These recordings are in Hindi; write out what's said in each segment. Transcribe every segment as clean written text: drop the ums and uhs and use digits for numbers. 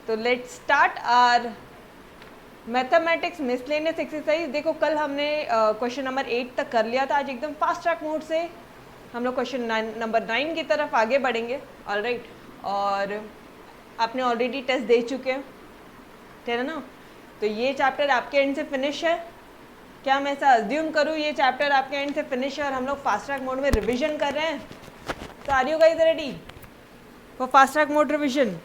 तो let's start our mathematics miscellaneous exercise. देखो कल हमने क्वेश्चन नंबर 8 तक कर लिया था, आज एकदम फास्ट ट्रैक मोड से हम लोग क्वेश्चन नंबर 9 की तरफ आगे बढ़ेंगे। ऑलराइट, और आपने ऑलरेडी टेस्ट दे चुके हैं, ठीक है ना? तो ये चैप्टर आपके एंड से फिनिश है। क्या मैं ऐसा अज्यूम करूँ ये चैप्टर आपके एंड से फिनिश है और हम लोग फास्ट ट्रैक मोड में रिविजन कर रहे हैं? तो are you guys ready for fast track mode revision?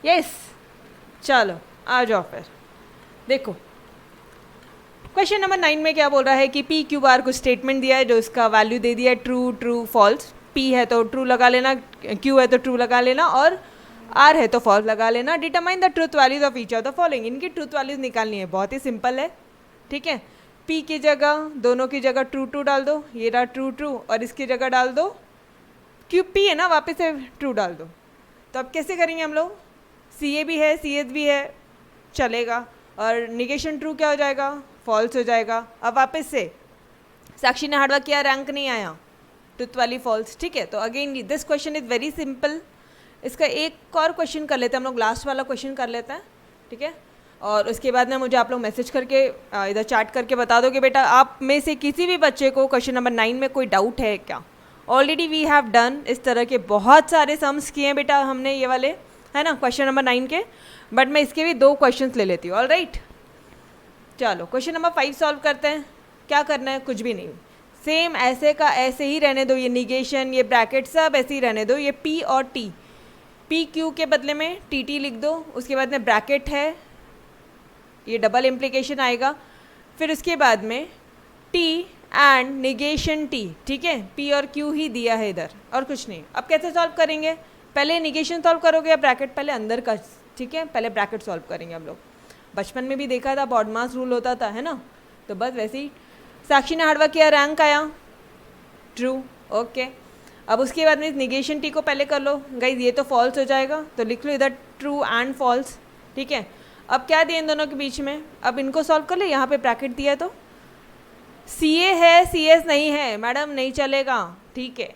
Yes, चलो आ जाओ फिर। देखो क्वेश्चन नंबर 9 में क्या बोल रहा है कि पी क्यू बार को स्टेटमेंट दिया है जो इसका वैल्यू दे दिया है ट्रू ट्रू फॉल्स। पी है तो ट्रू लगा लेना, क्यू है तो ट्रू लगा लेना और आर है तो फॉल्स लगा लेना। Determine the truth values of each of the following. इनकी ट्रूथ वैल्यूज निकालनी है, बहुत ही सिंपल है, ठीक है। पी की जगह, दोनों की जगह ट्रू ट्रू डाल दो, ये रहा ट्रू ट्रू, और इसकी जगह डाल दो क्यू पी है ना, वापस से ट्रू डाल दो। तो अब कैसे करेंगे हम लोग? सी ए भी है, सी एस भी है, चलेगा, और निगेशन ट्रू क्या हो जाएगा? फॉल्स हो जाएगा। अब वापस से साक्षी ने हार्डवर्क किया, रैंक नहीं आया, ट्रुथ वाली फॉल्स, ठीक है। तो again this question is very simple. इसका एक और क्वेश्चन कर लेते हैं हम लोग, लास्ट वाला क्वेश्चन कर लेते हैं, ठीक है। और उसके बाद में मुझे आप लोग मैसेज करके इधर चैट करके बता दो कि बेटा आप में से किसी भी बच्चे को क्वेश्चन नंबर 9 में कोई डाउट है क्या। ऑलरेडी वी हैव डन इस तरह के बहुत सारे सम्स किए हैं बेटा हमने, ये वाले है ना क्वेश्चन नंबर 9 के, बट मैं इसके भी 2 क्वेश्चंस ले लेती हूँ। ऑलराइट, चलो क्वेश्चन नंबर 5 सॉल्व करते हैं। क्या करना है? कुछ भी नहीं, सेम ऐसे का ऐसे ही रहने दो, ये निगेशन, ये ब्रैकेट सब ऐसे ही रहने दो। ये पी और टी, पी क्यू के बदले में टी टी लिख दो, उसके बाद में ब्रैकेट है, ये डबल इम्प्लीकेशन आएगा, फिर उसके बाद में टी एंड निगेशन टी, ठीक है। पी और क्यू ही दिया है इधर और कुछ नहीं। अब कैसे सॉल्व करेंगे? पहले निगेशन सॉल्व करोगे या ब्रैकेट? पहले अंदर का, ठीक है, पहले ब्रैकेट सॉल्व करेंगे हम लोग। बचपन में भी देखा था, बॉडमास रूल होता था, है ना? तो बस वैसे ही साक्षी ने हार्डवर्क किया, रैंक आया, ट्रू, ओके। अब उसके बाद में निगेशन टी को पहले कर लो गाइज, ये तो फॉल्स हो जाएगा, तो लिख लो इधर ट्रू एंड फॉल्स, ठीक है। अब क्या दिया इन दोनों के बीच में? अब इनको सॉल्व कर ले, यहाँ पे ब्रैकेट दिया है तो सी ए है, सी एस नहीं है मैडम, नहीं चलेगा, ठीक है,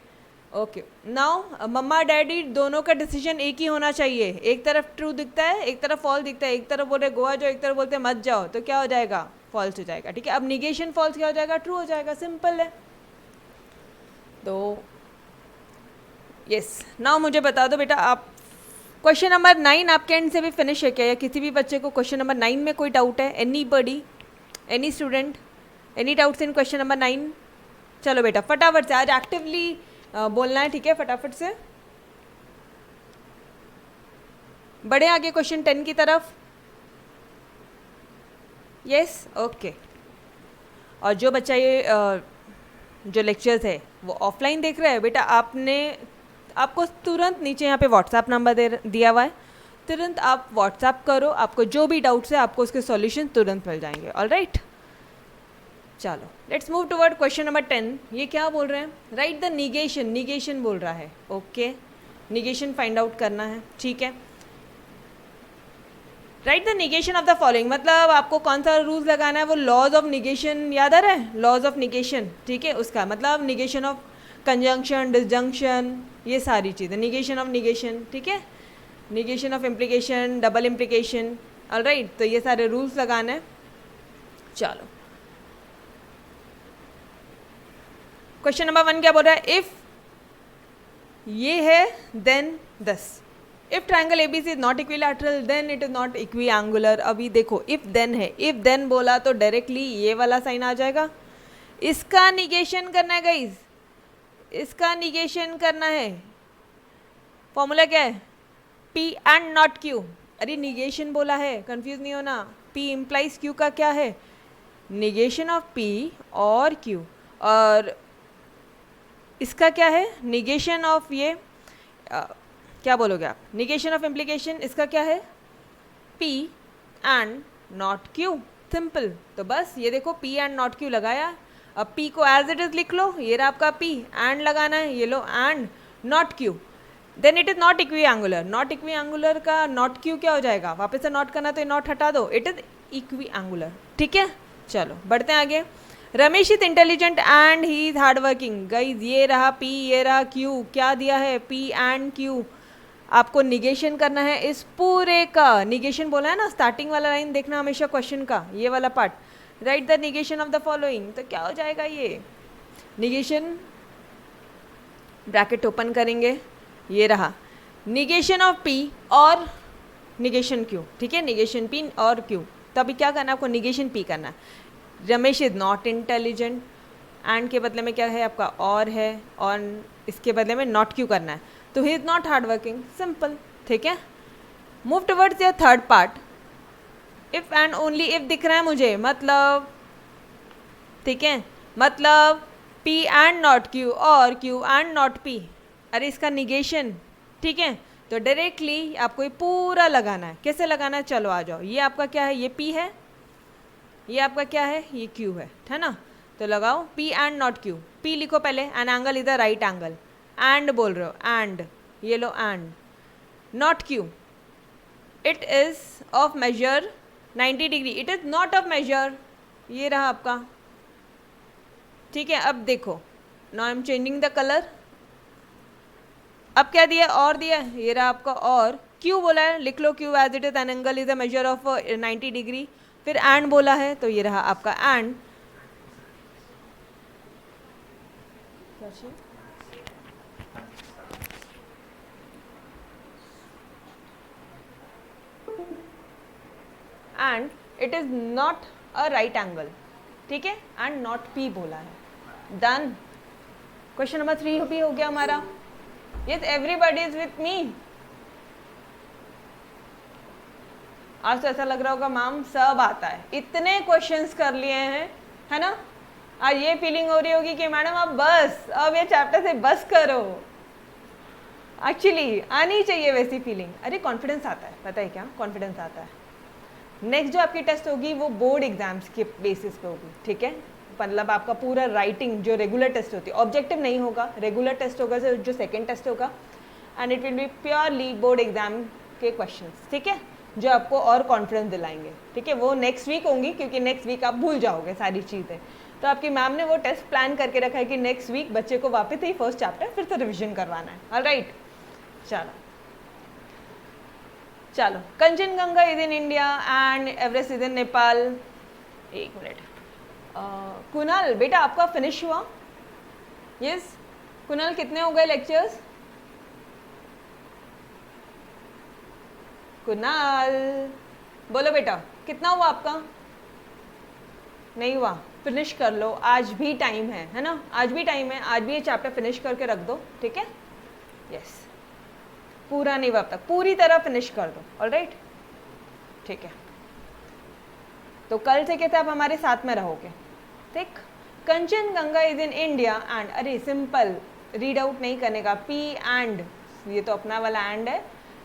ओके। नाउ मम्मा डैडी दोनों का डिसीजन एक ही होना चाहिए। एक तरफ ट्रू दिखता है, एक तरफ फॉल्स दिखता है, एक तरफ बोल रहे गोवा जाओ, एक तरफ बोलते मत जाओ, तो क्या हो जाएगा? फॉल्स हो जाएगा, ठीक है। अब निगेशन फॉल्स क्या हो जाएगा? ट्रू हो जाएगा, सिंपल है। तो यस, नाउ मुझे बता दो बेटा, आप क्वेश्चन नंबर 9 आपके एंड से भी फिनिश है क्या, या किसी भी बच्चे को क्वेश्चन नंबर 9 में कोई डाउट है? Any buddy, any student, any doubts in question number 9? चलो बेटा फटाफट से, आज एक्टिवली बोलना है, ठीक है, फटाफट से बढ़े आगे क्वेश्चन 10 की तरफ। Yes, okay. और जो बच्चा ये जो लेक्चर्स है वो ऑफलाइन देख रहा है बेटा, आपको तुरंत नीचे यहाँ पे व्हाट्सएप नंबर दिया हुआ है, तुरंत आप व्हाट्सएप करो, आपको जो भी डाउट्स है आपको उसके सॉल्यूशन तुरंत मिल जाएंगे। ऑलराइट, चलो let's move toward question number 10। ये क्या बोल रहे हैं? राइट द निगेशन, निगेशन बोल रहा है, ओके, निगेशन फाइंड आउट करना है, ठीक है। Right the negation of the following, मतलब आपको कौन सा रूल्स लगाना है? वो लॉज ऑफ निगेशन याद आ रहा है? लॉज ऑफ निगेशन, ठीक है, उसका मतलब निगेशन ऑफ कंजंक्शन, डिसजंक्शन, ये सारी चीज़ें, निगेशन ऑफ निगेशन, ठीक है, negation of implication, double implication. Alright, तो ये सारे रूल्स लगाना है। चलो क्वेश्चन नंबर 1 क्या बोल रहा है? इफ ये है देन दस, if triangle ABC is not equilateral then it is not equiangular. अभी देखो इफ देन है, इफ देन बोला तो डायरेक्टली ये वाला साइन आ जाएगा, इसका निगेशन करना है गाइज, इसका निगेशन करना है। फॉर्मूला क्या है? P and not Q. अरे निगेशन बोला है, कंफ्यूज नहीं होना, पी इम्प्लाइज क्यू का क्या है? निगेशन ऑफ पी और क्यू, और इसका क्या है? निगेशन ऑफ ये क्या बोलोगे आप? निगेशन ऑफ इम्प्लीकेशन, इसका क्या है? P and not Q, simple. तो बस ये देखो पी एंड नॉट क्यू लगाया, अब पी को एज इट इज लिख लो, ये रहा आपका पी, एंड लगाना है, ये लो and not Q, then it is not equiangular. Not equiangular का नॉट क्यू क्या हो जाएगा? वापस से नॉट करना तो ये नॉट हटा दो, इट इज इक्विएंगुलर, ठीक है। चलो बढ़ते हैं आगे। Ramesh is intelligent and he is hard working. Guys ये रहा पी, ये रहा क्यू, क्या दिया है? P and Q. आपको निगेशन करना है इस पूरे का, निगेशन बोला है ना, स्टार्टिंग वाला लाइन देखना हमेशा क्वेश्चन का, ये वाला part, right the negation of the following. तो क्या हो जाएगा ये निगेशन, ब्रैकेट ओपन करेंगे, ये रहा निगेशन ऑफ पी और निगेशन क्यू, ठीक है, निगेशन पी और क्यू। तो अभी क्या करना है आपको, निगेशन पी करना है। Ramesh is not intelligent, and के बदले में क्या है आपका और है, और इसके बदले में नॉट क्यू करना है, तो he is not hard working, simple, ठीक है। Move towards your third part, if and only if दिख रहा है मुझे, मतलब, ठीक है, मतलब P एंड नॉट Q और Q एंड नॉट P, अरे इसका निगेशन, ठीक है। तो डायरेक्टली आपको ये पूरा लगाना है, कैसे लगाना है, चलो आ जाओ। ये आपका क्या है, ये P है, ये आपका क्या है, ये Q है ना। तो लगाओ P and not Q, P लिखो पहले, an angle is the right angle, and बोल रहे हो, एंड ये लो and, not Q, it is of major 90 degree, it is not of major, ये रहा आपका, ठीक है। अब देखो, now I am changing the colour, अब क्या दिया, और दिया, ये रहा आपका और, क्यू बोला है, लिख लो Q as it is an angle is a major of 90 degree, फिर एंड बोला है, तो ये रहा आपका and, and it is not a right angle, ठीक है, एंड नॉट पी बोला है, डन। क्वेश्चन नंबर 3 भी हो गया हमारा। Yes, everybody is with me. आज तो ऐसा लग रहा होगा मैम सब आता है, इतने क्वेश्चंस कर लिए हैं, है ना। आज ये फीलिंग हो रही होगी कि मैडम अब बस, अब ये चैप्टर से बस करो। एक्चुअली आनी चाहिए वैसी फीलिंग, अरे कॉन्फिडेंस आता है, पता है क्या, कॉन्फिडेंस आता है। नेक्स्ट जो आपकी टेस्ट होगी वो बोर्ड एग्जाम्स के बेसिस पे होगी, ठीक है। मतलब आपका पूरा राइटिंग जो रेगुलर टेस्ट होती है, ऑब्जेक्टिव नहीं होगा, रेगुलर टेस्ट होगा जो सेकेंड टेस्ट होगा, and it will be purely board exam के क्वेश्चंस, ठीक है, जो आपको और कॉन्फिडेंस दिलाएंगे, ठीक है। वो नेक्स्ट वीक होंगी, क्योंकि नेक्स्ट वीक आप भूल जाओगे सारी चीज़ें। तो आपकी मैम ने वो टेस्ट प्लान करके रखा है कि नेक्स्ट वीक बच्चे को वापस ही फर्स्ट चैप्टर फिर से रिविजन करवाना है, ऑलराइट। चलो चलो, Kanchenjunga is in India and Everest is in Nepal. एक मिनट, कुणाल बेटा आपका फिनिश हुआ? यस कुणाल, कितने हो गए लेक्चर्स? कुणाल बोलो बेटा, कितना हुआ आपका? नहीं हुआ, फिनिश कर लो, आज भी टाइम है ना, आज भी टाइम है, आज भी ये चैप्टर फिनिश करके रख दो, ठीक है। यस, पूरा नहीं हुआ अब तक, पूरी तरह फिनिश कर दो, ऑलराइट, ठीक है। तो कल से कैसे आप हमारे साथ में रहोगे, ठीक। Kanchenjunga is in India and, अरे सिंपल, रीड आउट नहीं करने का, पी एंड, ये तो अपना वाला एंड है,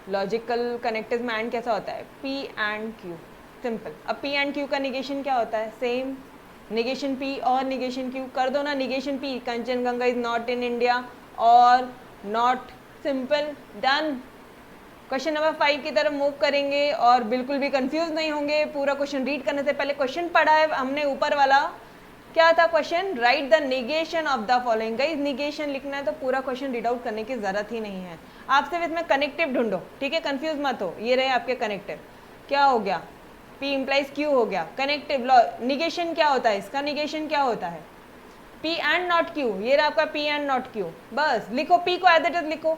लॉजिकल कनेक्टिव में एंड कैसा होता है, पी एंड क्यू, सिंपल। अब पी एंड क्यू का निगेशन क्या होता है, सेम, निगेशन पी और निगेशन क्यू कर दो ना, negation P, Kanchenjunga is not in India और not, simple, done. Question number 5 की तरफ मूव करेंगे और बिल्कुल भी कंफ्यूज नहीं होंगे। पूरा क्वेश्चन रीड करने से पहले क्वेश्चन पढ़ा है हमने ऊपर वाला, क्या था question, right the negation of the following. Guys negation लिखना है तो पूरा क्वेश्चन रीड आउट करने की जरूरत ही नहीं है, आप सिर्फ इसमें कनेक्टिव ढूंढो, ठीक है, कंफ्यूज मत हो। ये रहे आपके कनेक्टिव, क्या हो गया, P इम्प्लाइज Q हो गया, कनेक्टिव लॉ, निगेशन क्या होता है, इसका निगेशन क्या होता है, P एंड नॉट Q, ये रहा आपका P एंड नॉट Q, बस लिखो P को एज इट इज लिखो।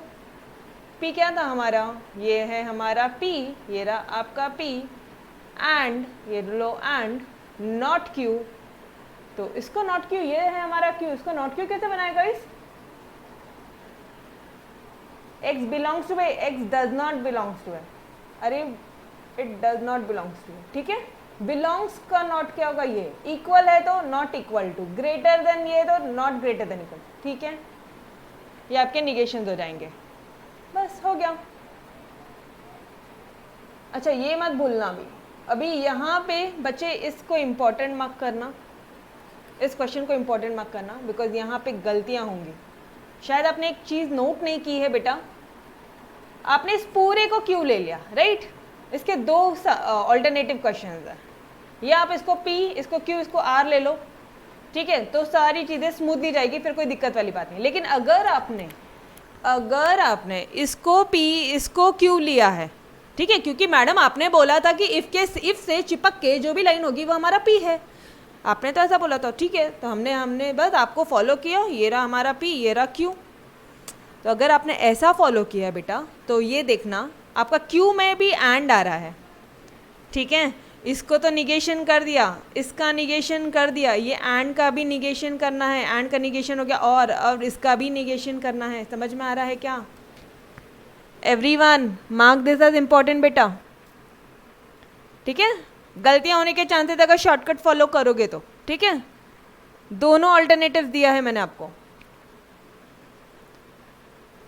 P क्या था हमारा, ये है हमारा P, ये रहा आपका P, एंड ये लो एंड नॉट Q, तो इसको नॉट Q, ये है हमारा Q, इसको नॉट Q कैसे बनाएगा इस, X belongs to A, X does not belongs to A, अरे it does not belongs to, ठीक है। बिलोंग्स का नॉट क्या होगा, ये इक्वल है तो not equal to, greater than ये तो नॉट ग्रेटर देन इक्वल, ठीक है। ये आपके निगेशंस हो जाएंगे, बस हो गया। अच्छा ये मत भूलना भी, अभी यहाँ पे बच्चे इसको इम्पोर्टेंट मार्क करना, इस क्वेश्चन को इम्पोर्टेंट मार्क करना, बिकॉज यहाँ पे गलतियाँ होंगी। शायद आपने एक चीज़ नोट नहीं की है बेटा, आपने इस पूरे को क्यों ले लिया, राइट। इसके दो ऑल्टरनेटिव क्वेश्चंस हैं, या आप इसको P, इसको Q, इसको R ले लो, ठीक है, तो सारी चीज़ें स्मूथली जाएगी, फिर कोई दिक्कत वाली बात नहीं। लेकिन अगर आपने अगर आपने इसको P इसको Q लिया है, ठीक है, क्योंकि मैडम आपने बोला था कि इफ से चिपक के जो भी लाइन होगी वो हमारा P है, आपने तो ऐसा बोला था, ठीक है, तो हमने बस आपको फॉलो किया, ये रहा हमारा P, ये रहा Q। तो अगर आपने ऐसा फॉलो किया बेटा तो ये देखना आपका Q में भी एंड आ रहा है, ठीक है, इसको तो निगेशन कर दिया, इसका निगेशन कर दिया, ये एंड का भी निगेशन करना है, एंड का निगेशन हो गया, और इसका भी निगेशन करना है। समझ में आ रहा है क्या? Everyone mark this as important बेटा, ठीक है, गलतियां होने के चांसेस अगर शॉर्टकट फॉलो करोगे तो, ठीक है। दोनों ऑल्टरनेटिव दिया है मैंने आपको।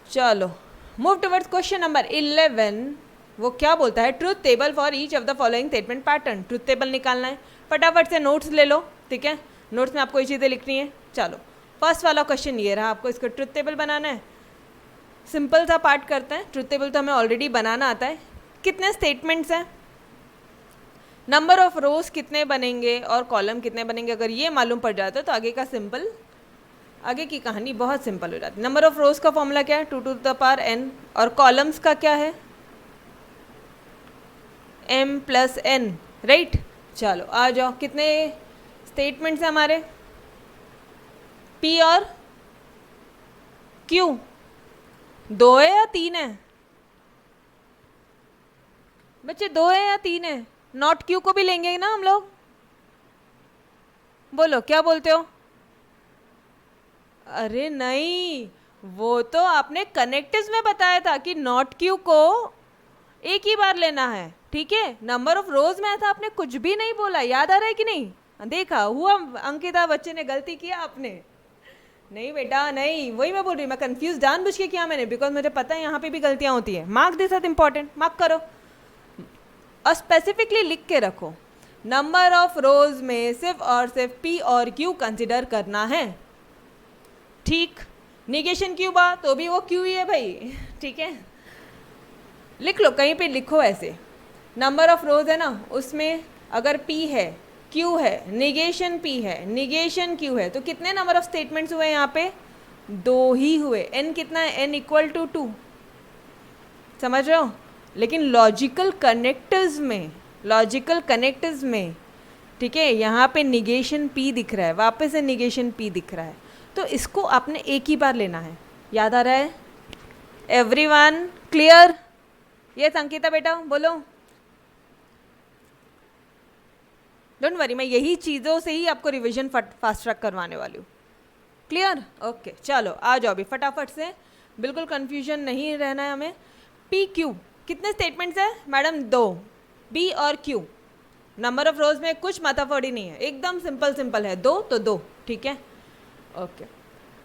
चलो मूव टुवर्ड्स क्वेश्चन नंबर 11। वो क्या बोलता है? Truth table for each of the following statement pattern. Truth table निकालना है, फटाफट से नोट्स ले लो, ठीक है, नोट्स में आपको ये चीज़ें लिखनी है। चलो फर्स्ट वाला क्वेश्चन ये रहा, आपको इसका ट्रूथ टेबल बनाना है। सिंपल सा पार्ट करते हैं, ट्रूथ टेबल तो हमें ऑलरेडी बनाना आता है। कितने स्टेटमेंट्स हैं, नंबर ऑफ रोज कितने बनेंगे और कॉलम कितने बनेंगे, अगर ये मालूम पड़ जाता है तो आगे की कहानी बहुत सिंपल हो जाती है। नंबर ऑफ रोज का फॉर्मूला क्या है? 2 to the power n, और कॉलम्स का क्या है? m + n, right. चलो आ जाओ, कितने स्टेटमेंट्स हैं हमारे? p और q, 2 है या 3 है बच्चे? 2 है या 3 है? नॉट क्यू को भी लेंगे ना हम लोग, बोलो क्या बोलते हो? अरे नहीं, वो तो आपने कनेक्टिव्स में बताया था कि नॉट क्यू को एक ही बार लेना है, ठीक है। नंबर ऑफ रोज में था, आपने कुछ भी नहीं बोला, याद आ रहा है कि नहीं? देखा हुआ अंकिता, बच्चे ने गलती किया आपने। नहीं बेटा नहीं, वही मैं बोल रही हूँ, मैं कंफ्यूज जानबूझ के किया मैंने, बिकॉज मुझे पता है यहाँ पे भी गलतियाँ होती है। Mark this as important, mark करो और स्पेसिफिकली लिख के रखो। नंबर ऑफ रोज में सिर्फ और सिर्फ P और Q कंसिडर करना है, ठीक। निगेशन क्यू बा तो भी वो क्यू ही है भाई, ठीक है, लिख लो, कहीं पे लिखो ऐसे। नंबर ऑफ रोज है ना, उसमें अगर P है, Q है, निगेशन P है, निगेशन Q है, तो कितने नंबर ऑफ स्टेटमेंट्स हुए यहाँ पे? 2 ही हुए। n कितना है? n = 2, समझ रहे हो? लेकिन लॉजिकल कनेक्टिव्स में, ठीक है, यहाँ पे निगेशन P दिख रहा है, वापस से निगेशन P दिख रहा है, तो इसको आपने एक ही बार लेना है। याद आ रहा है? Everyone clear? ये अंकिता बेटा बोलो। डोंट वरी, मैं यही चीज़ों से ही आपको रिवीजन फास्ट ट्रैक करवाने वाली हूँ। क्लियर? ओके चलो आ जाओ अभी फटाफट से, बिल्कुल कंफ्यूजन नहीं रहना है हमें। P Q कितने स्टेटमेंट्स है मैडम? 2, B और Q। नंबर ऑफ रोज में कुछ माथाफोड़ी नहीं है, एकदम सिंपल है, 2 तो 2, ठीक है, ओके।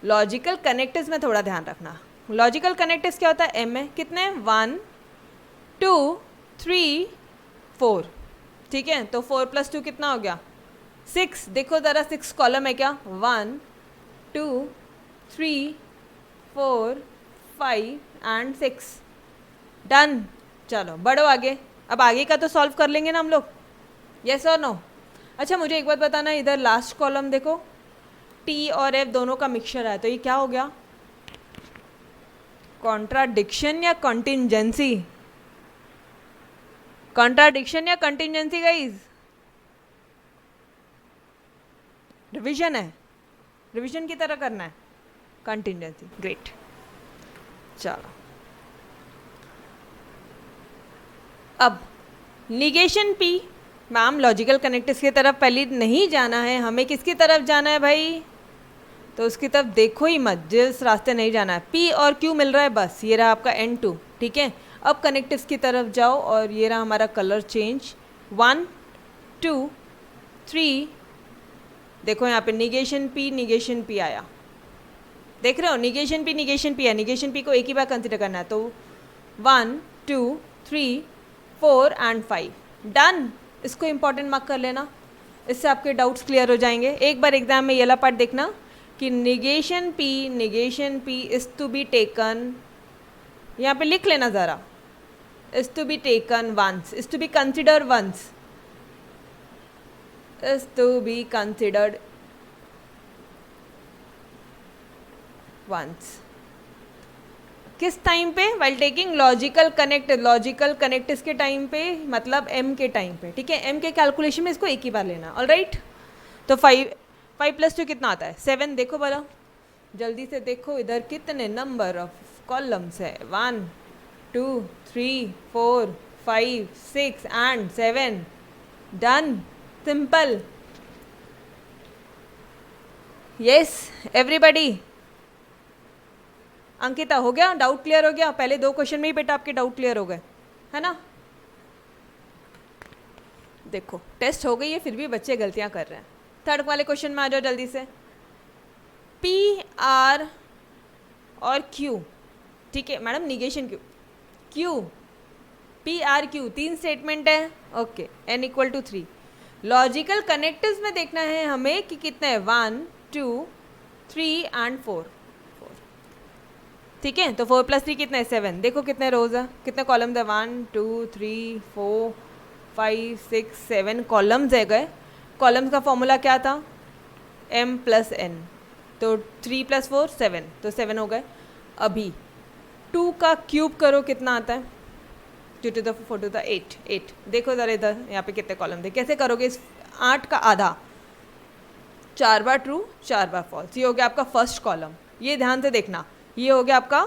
लॉजिकल कनेक्टिव्स में थोड़ा ध्यान रखना। लॉजिकल कनेक्टिव्स क्या होता है? M में कितने? 1 2 3 4, ठीक है, तो 4 + 2 कितना हो गया? 6। देखो ज़रा 6 कॉलम है क्या? 1 2 3 4 5 एंड 6, डन। चलो बढ़ो आगे, अब आगे का तो सॉल्व कर लेंगे ना हम लोग, यस और नो? अच्छा मुझे एक बात बताना, इधर लास्ट कॉलम देखो, T और F दोनों का मिक्सचर है, तो ये क्या हो गया? कॉन्ट्राडिक्शन या कॉन्टिंजेंसी? कॉन्ट्राडिक्शन या कॉन्टिंजेंसी गाइज? रिवीजन है, रिवीजन की तरह करना है, कॉन्टिंजेंसी, ग्रेट। चलो अब negation P, ma'am logical connectives की तरफ पहले नहीं जाना है, हमें किसकी तरफ जाना है भाई? तो उसकी तरफ देखो ही मत, जिस रास्ते नहीं जाना है। P और Q मिल रहा है, बस ये रहा आपका N2, ठीक है। अब कनेक्टिव्स की तरफ जाओ और ये रहा हमारा कलर चेंज, 1 2 3, देखो यहाँ पे निगेशन P आया, देख रहे हो? निगेशन P है, निगेशन P को एक ही बार कंसिडर करना है, तो 1 2 3 4 एंड 5, डन। इसको इंपॉर्टेंट मार्क कर लेना, इससे आपके डाउट्स क्लियर हो जाएंगे। एक बार एग्जाम में ये वाला पार्ट देखना कि negation P is to be taken, यहाँ पे लिख लेना ज़रा, is to be taken once, is to be considered once, is to be considered once, किस टाइम पे? While taking logical connect. Logical connect इसके टाइम पे मतलब m के टाइम पे, ठीक है। m के कैलकुलेशन में इसको एक ही बार लेना, ऑलराइट। तो 5 + 2 कितना आता है? 7। देखो बोलो, जल्दी से देखो इधर कितने नंबर ऑफ कॉलम्स है। 1 2 3 4 5 6 and 7। Done, simple. Yes everybody. Ankita हो गया? डाउट क्लियर हो गया? पहले 2 क्वेश्चन में ही बेटा आपके डाउट क्लियर हो गए, है ना। देखो टेस्ट हो गई है, फिर भी बच्चे गलतियां कर रहे हैं। थर्ड वाले क्वेश्चन में आ जाओ जल्दी से। P R और Q, ठीक है madam, negation Q P R Q 3 statement है, ओके। n = 3। लॉजिकल कनेक्टिव्स में देखना है हमें कि कितने हैं, 1 2 3 एंड 4, ठीक है। तो 4 + 3 कितना है? 7। देखो कितने रोज है, कितने कॉलम्स है? 1 2 3 4 5 6 7 कॉलम्स है गए। कॉलम्स का फॉर्मूला क्या था? m + n। तो 3 + 4 7, तो 7 हो गए। अभी 2 का क्यूब करो, कितना आता है? 2 to the 4 to the 8। 8 देखो ज़रा इधर, यहाँ पे कितने कॉलम थे। कैसे करोगे इस 8 का आधा? 4 बार ट्रू 4 बार फॉल्स। ये हो गया आपका फर्स्ट कॉलम। ये ध्यान से देखना, ये हो गया आपका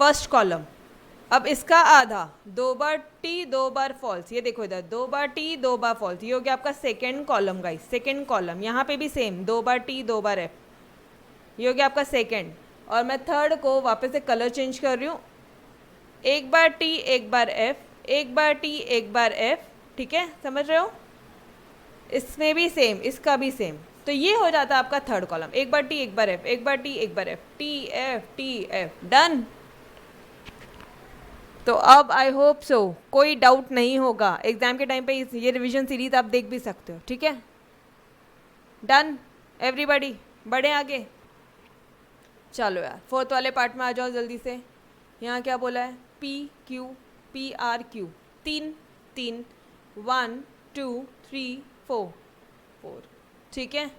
फर्स्ट कॉलम। अब इसका आधा 2 बार टी 2 बार फॉल्स। ये देखो इधर 2 बार टी 2 बार फॉल्स। ये हो गया आपका second column guys, second column. यहाँ पे भी सेम 2 बार टी 2 बार एफ। ये हो गया आपका सेकेंड। और मैं थर्ड को वापस से कलर चेंज कर रही हूँ, 1 बार टी 1 बार एफ, 1 बार टी 1 बार एफ, ठीक है, समझ रहे हो। इसमें भी सेम, इसका भी सेम। तो ये हो जाता है आपका थर्ड कॉलम, 1 बार टी 1 बार एफ, 1 बार टी 1 बार एफ, टी एफ। डन। तो अब आई होप सो कोई डाउट नहीं होगा। एग्जाम के टाइम पे ये रिवीजन सीरीज आप देख भी सकते हो, ठीक है। डन एवरीबॉडी, बढ़े आगे। चलो यार फोर्थ वाले पार्ट में आ जाओ जल्दी से। यहाँ क्या बोला है? P R Q 3 3 1 2 3 4 4, ठीक है।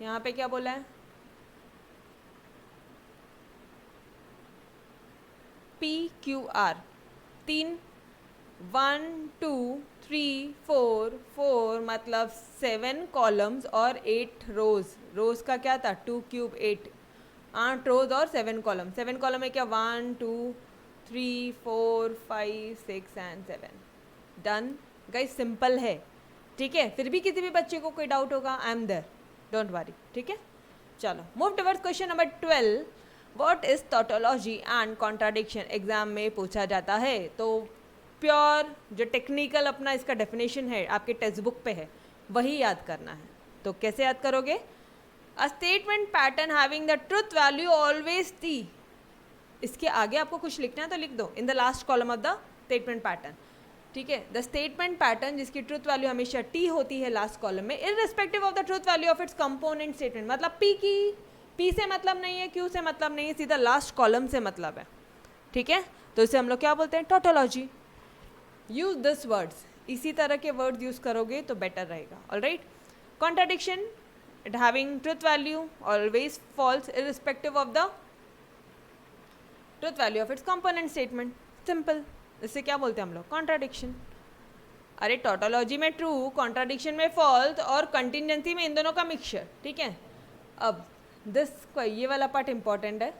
यहाँ पे क्या बोला है? P Q R 3 1 2 3 4 4 मतलब 7 कॉलम्स और 8 रोज। रोज का क्या था? 2 क्यूब 8, 8 रोज और 7 कॉलम। 7 कॉलम है क्या? 1 2 3 4 5 6 एंड 7। डन गाइस, सिंपल है, ठीक है। फिर भी किसी भी बच्चे को कोई डाउट होगा, I am there, don't worry, ठीक है। चलो move towards question number 12। What is tautology and contradiction? Exam में पूछा जाता है। तो प्योर जो टेक्निकल अपना इसका डेफिनेशन है आपके टेक्स्ट बुक पे है, वही याद करना है। तो कैसे याद करोगे? A statement pattern having the truth value always T. इसके आगे आपको कुछ लिखना है तो लिख दो, in the last column of the statement pattern, ठीक है। द स्टेटमेंट पैटर्न जिसकी ट्रुथ वैल्यू हमेशा टी होती है लास्ट कॉलम में, irrespective of the truth value of its component statement. मतलब पी से मतलब नहीं है, क्यू से मतलब नहीं है, सीधा लास्ट कॉलम से मतलब है, ठीक है। तो इसे हम लोग क्या बोलते हैं? टोटोलॉजी। यूज दिस वर्ड्स, इसी तरह के वर्ड्स यूज करोगे तो बेटर रहेगा, alright. Contradiction, it having truth value always false irrespective of the truth value of its component statement, simple। इससे क्या बोलते हैं हम लोग? कॉन्ट्राडिक्शन। अरे टोटोलॉजी में ट्रू, कॉन्ट्राडिक्शन में फॉल्स और कंटिजेंसी में इन दोनों का मिक्सचर, ठीक है। अब ये वाला पार्ट इंपॉर्टेंट है,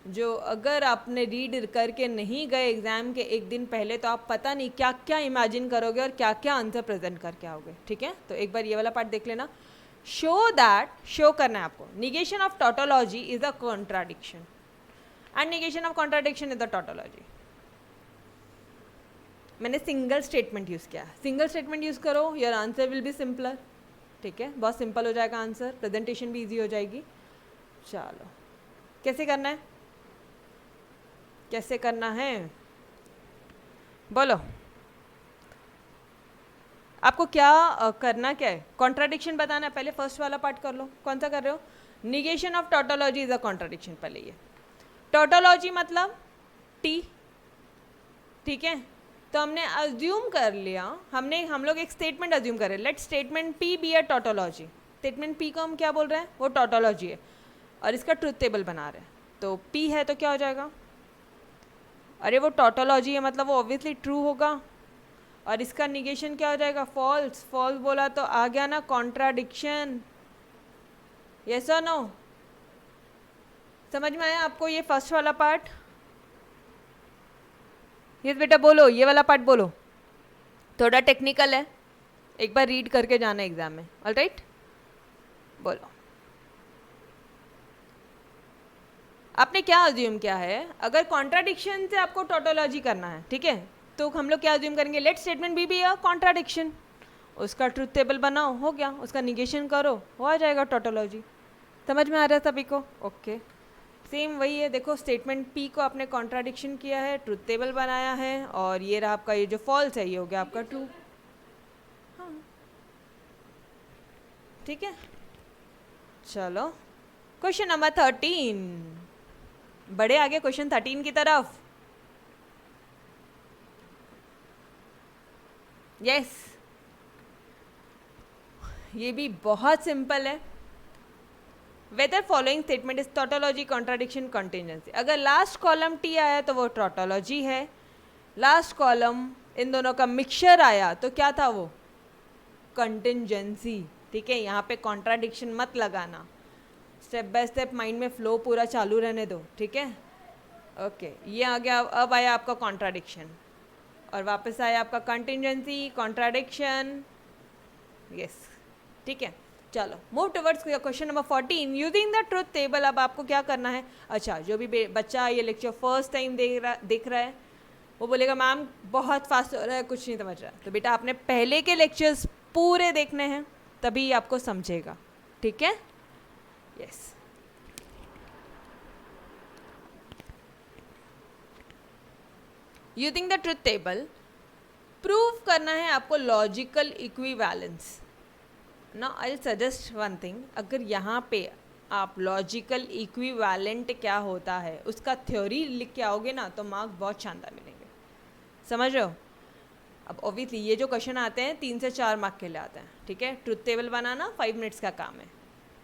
जो अगर आपने रीड करके नहीं गए एग्जाम के एक दिन पहले तो आप पता नहीं क्या क्या इमेजिन करोगे और क्या क्या आंसर प्रेजेंट करके आओगे, ठीक है। तो एक बार ये वाला पार्ट देख लेना। शो करना है आपको, negation of tautology is a contradiction and negation of contradiction is the tautology. मैंने सिंगल स्टेटमेंट यूज किया, सिंगल स्टेटमेंट यूज करो, your answer will be simpler, ठीक है। बहुत सिंपल हो जाएगा आंसर, प्रेजेंटेशन भी इजी हो जाएगी। चलो कैसे करना है, कैसे करना है बोलो। आपको क्या करना क्या है? कॉन्ट्राडिक्शन बताना है। पहले फर्स्ट वाला पार्ट कर लो। कौन सा कर रहे हो? Negation of tautology is a contradiction. पहले ये टोटोलॉजी मतलब टी, ठीक है। तो हमने अज्यूम कर लिया, हम लोग एक स्टेटमेंट अज्यूम कर रहे हैं, let statement P be a tautology. Statement P को हम क्या बोल रहे हैं? वो टोटोलॉजी है और इसका ट्रुथ टेबल बना रहे हैं, तो P है तो क्या हो जाएगा? अरे वो टोटोलॉजी है मतलब वो ऑब्वियसली ट्रू होगा। और इसका निगेशन क्या हो जाएगा? फॉल्स। फॉल्स बोला तो आ गया ना कॉन्ट्राडिक्शन। यस और नो? समझ में आया आपको ये फर्स्ट वाला पार्ट? यस बेटा बोलो, ये वाला पार्ट बोलो। थोड़ा टेक्निकल है, एक बार रीड करके जाना एग्जाम में। ऑलराइट, बोलो। आपने क्या अज्यूम किया है? अगर कॉन्ट्राडिक्शन से आपको टोटोलॉजी करना है, ठीक है, तो हम लोग क्या अज्यूम करेंगे? Let statement be a contradiction, उसका ट्रुथ टेबल बनाओ, हो गया, उसका निगेशन करो, हो आ जाएगा टोटोलॉजी। समझ में आ रहा है सभी को? ओके, सेम वही है। देखो स्टेटमेंट पी को आपने कॉन्ट्राडिक्शन किया है, ट्रुथ टेबल बनाया है, और ये रहा आपका, ये जो फॉल्स है ये हो गया आपका ट्रू। हाँ ठीक है, चलो क्वेश्चन नंबर 13, बड़े आगे क्वेश्चन 13 की तरफ। यस, ये भी बहुत सिंपल है। Weather following statement is tautology, contradiction, contingency. अगर लास्ट कॉलम टी आया तो वो टोटोलॉजी है, लास्ट कॉलम इन दोनों का मिक्सचर आया तो क्या था वो? कंटिजेंसी। ठीक है, यहाँ पे कॉन्ट्राडिक्शन मत लगाना, स्टेप बाय स्टेप माइंड में फ्लो पूरा चालू रहने दो। ठीक है, ओके, ये आ गया। अब आया आपका कॉन्ट्राडिक्शन और वापस आया आपका कंटिजेंसी, कॉन्ट्राडिक्शन। यस, ठीक है, चलो move towards question number 14 using the truth table. अब आपको क्या करना है? अच्छा, जो भी बच्चा ये लेक्चर फर्स्ट टाइम देख रहा है वो बोलेगा मैम बहुत फास्ट हो रहा है, कुछ नहीं समझ रहा। तो बेटा आपने पहले के लेक्चर्स पूरे देखने हैं, तभी आपको समझेगा। ठीक है, yes. Using the truth table prove करना है आपको लॉजिकल इक्विवेलेंस ना। आई सजेस्ट वन थिंग, अगर यहाँ पे आप लॉजिकल इक्विवेलेंट क्या होता है उसका थ्योरी लिख के आओगे ना तो मार्क बहुत शानदार मिलेंगे। समझ रहे हो? अब ऑब्वियसली ये जो क्वेश्चन आते हैं 3 से 4 मार्क के लिए आते हैं। ठीक है, ट्रुथ टेबल बनाना 5 मिनट्स का काम है।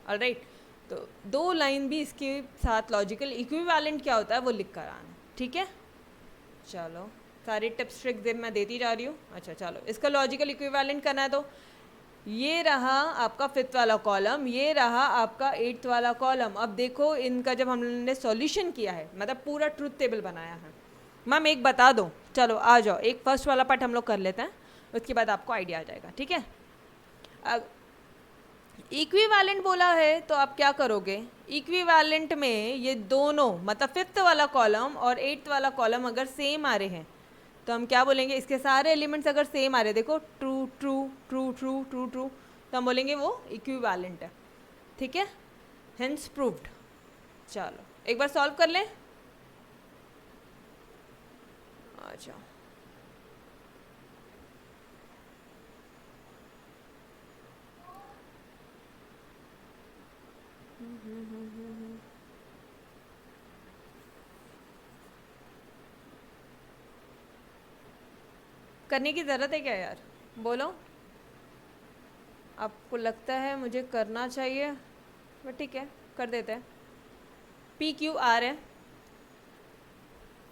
ऑलराइट, तो 2 लाइन भी इसके साथ लॉजिकल इक्विवेलेंट क्या होता है वो लिख कर आना। ठीक है, चलो सारी टिप्स ट्रिक्स मैं देती जा रही हूँ। अच्छा चलो, इसका लॉजिकल इक्विवेलेंट करना है तो ये रहा आपका 5th वाला कॉलम, ये रहा आपका 8th वाला कॉलम। अब देखो इनका जब हमने सॉल्यूशन किया है, मतलब पूरा ट्रुथ टेबल बनाया है। मैम एक बता दो, चलो आ जाओ, एक फर्स्ट वाला पार्ट हम लोग कर लेते हैं, उसके बाद आपको आइडिया आ जाएगा। ठीक है, इक्विवेलेंट बोला है तो आप क्या करोगे? इक्विवेलेंट में ये दोनों मतलब 5th वाला कॉलम और 8th वाला कॉलम अगर सेम आ रहे हैं तो हम क्या बोलेंगे? इसके सारे एलिमेंट्स अगर सेम आ रहे, देखो true true true true true true, तो हम बोलेंगे वो इक्विवेलेंट है। ठीक है, हेंस प्रूव्ड। चलो एक बार सॉल्व कर लें। अच्छा, करने की ज़रूरत है क्या यार? बोलो, आपको लगता है मुझे करना चाहिए? बट ठीक है, कर देते हैं। PQR है,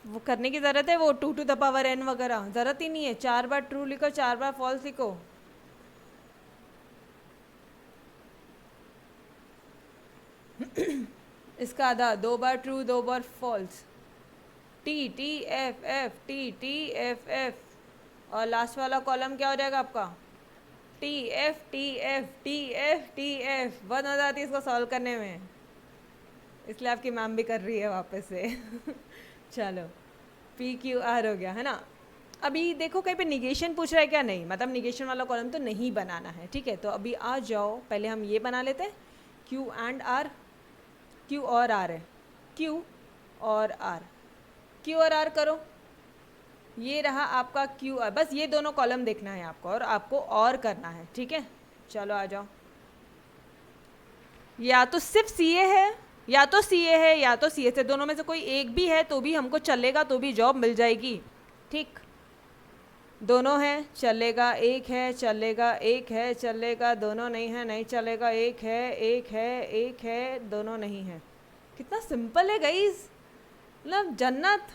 वो करने की ज़रूरत है? वो 2 to the power n वगैरह ज़रूरत ही नहीं है। 4 बार ट्रू लिखो, 4 बार फॉल्स लिखो। इसका आधा, 2 बार ट्रू 2 बार false. T T F F T T F F, और लास्ट वाला कॉलम क्या हो जाएगा आपका? T F T F T F T F. बहुत मज़ा आती है इसको सॉल्व करने में, इसलिए आपकी मैम भी कर रही है वापस से। चलो PQR हो गया है ना। अभी देखो कहीं पे निगेशन पूछ रहा है क्या? नहीं, मतलब निगेशन वाला कॉलम तो नहीं बनाना है। ठीक है, तो अभी आ जाओ, पहले हम ये बना लेते हैं, Q and R। Q और R है, Q और R, Q और R करो। ये रहा आपका Q R, बस ये दोनों कॉलम देखना है आपको और आपको और करना है। ठीक है, चलो आ जाओ। या तो सिर्फ CA है, या तो CA है, या तो CA से दोनों में से कोई एक भी है तो भी हमको चलेगा, तो भी जॉब मिल जाएगी। ठीक, दोनों है चलेगा, एक है चलेगा, एक है चलेगा, दोनों नहीं है नहीं चलेगा, एक है एक है एक है, दोनों नहीं है। कितना सिंपल है गाइस, मतलब जन्नत।